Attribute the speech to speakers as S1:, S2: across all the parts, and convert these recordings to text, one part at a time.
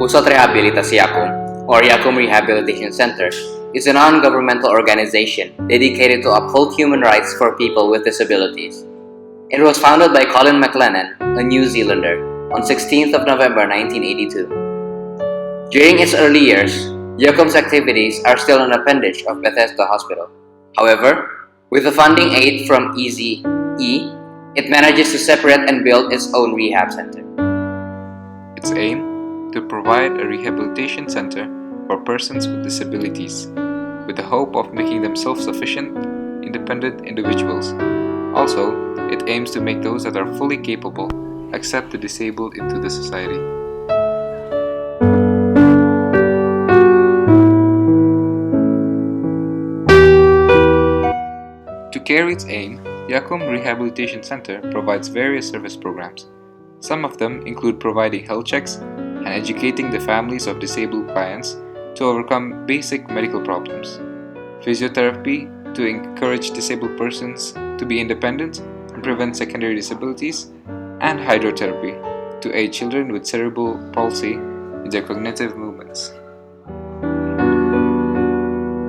S1: Pusat Rehabilitasi Yakkum, or Yakkum Rehabilitation Center, is a non-governmental organization dedicated to uphold human rights for people with disabilities. It was founded by Colin McLennan, a New Zealander, on 16th of November 1982. During its early years, Yakkum's activities are still an appendage of Bethesda Hospital. However, with the funding aid from EZE, it manages to separate and build its own rehab center.
S2: Its aim to provide a rehabilitation center for persons with disabilities, with the hope of making them self-sufficient, independent individuals. Also, it aims to make those that are fully capable accept the disabled into the society. To carry its aim, Yakkum Rehabilitation Center provides various service programs. Some of them include providing health checks and educating the families of disabled clients to overcome basic medical problems, physiotherapy to encourage disabled persons to be independent and prevent secondary disabilities, and hydrotherapy to aid children with cerebral palsy in their cognitive movements.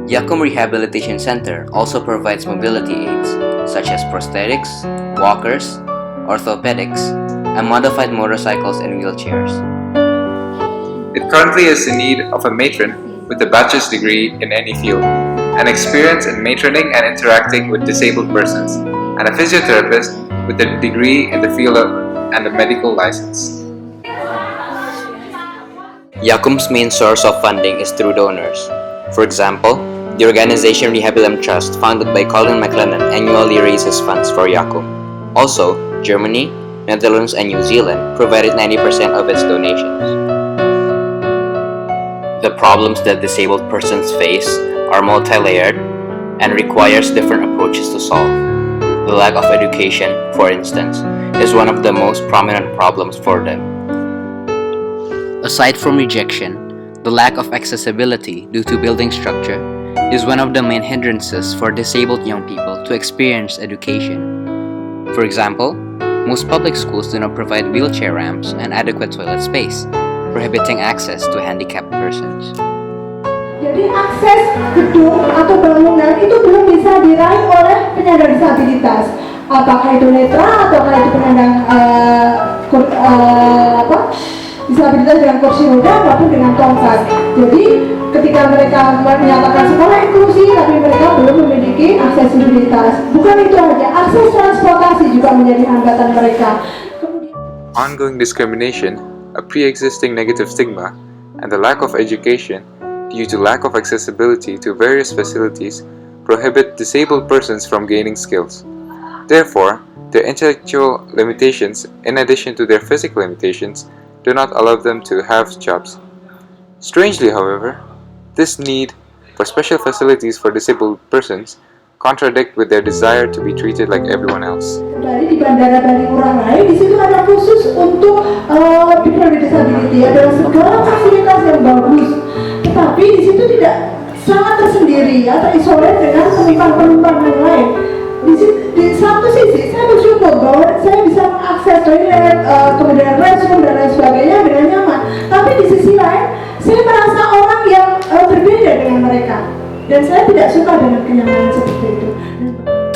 S1: Yakkum Rehabilitation Center also provides mobility aids such as prosthetics, walkers, orthopedics, and modified motorcycles and wheelchairs.
S2: It currently is in need of a matron with a bachelor's degree in any field, an experience in matroning and interacting with disabled persons, and a physiotherapist with a degree in the field and a medical license.
S1: Yakkum's main source of funding is through donors. For example, the organization Rehabilim Trust, founded by Colin McLennan, annually raises funds for Yakkum. Also, Germany, Netherlands, and New Zealand provided 90% of its donations. The problems that disabled persons face are multi-layered and requires different approaches to solve. The lack of education, for instance, is one of the most prominent problems for them. Aside from rejection, the lack of accessibility due to building structure is one of the main hindrances for disabled young people to experience education. For example, most public schools do not provide wheelchair ramps and adequate toilet space, prohibiting access to handicapped persons.
S3: Jadi akses gedung atau bangunan itu belum bisa diraih oleh penyandang disabilitas. Apakah itu netra ataukah itu penyandang disabilitas dengan kursi roda maupun dengan tongkat. Jadi ketika mereka menyatakan sekolah inklusi tapi mereka belum memiliki aksesibilitas. Bukan itu saja, akses transportasi juga menjadi hambatan mereka.
S2: Ongoing discrimination, a pre-existing negative stigma, and the lack of education due to lack of accessibility to various facilities prohibit disabled persons from gaining skills. Therefore, their intellectual limitations, in addition to their physical limitations, do not allow them to have jobs. Strangely, however, this need for special facilities for disabled persons contradict with their desire to be treated like everyone else.
S3: Dari di Bandara Bali Ngurah Rai, di situ ada khusus untuk people with disability, ada segala fasilitas yang bagus. Tetapi di situ tidak sangat tersendiri, ya, terisolir dengan penumpang-penumpang yang lain. Di satu sisi saya bersyukur bahwa saya bisa mengakses toilet, kemudian restroom dan lain sebagainya dengan nyaman. Tapi di sisi lain, saya merasa orang yang berbeda dengan mereka. Dan saya tidak suka dengan kenyamanan seperti itu.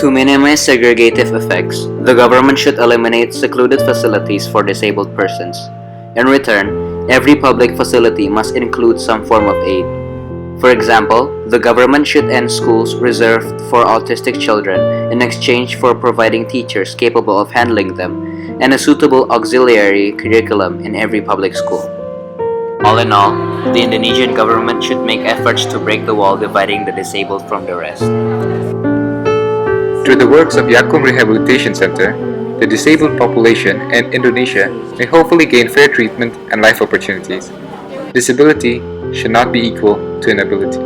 S1: To minimize segregative effects, the government should eliminate secluded facilities for disabled persons. In return, every public facility must include some form of aid. For example, the government should end schools reserved for autistic children in exchange for providing teachers capable of handling them and a suitable auxiliary curriculum in every public school. All in all, the Indonesian government should make efforts to break the wall dividing the disabled from the rest.
S2: Through the works of Yakkum Rehabilitation Center, the disabled population in Indonesia may hopefully gain fair treatment and life opportunities. Disability should not be equal to inability.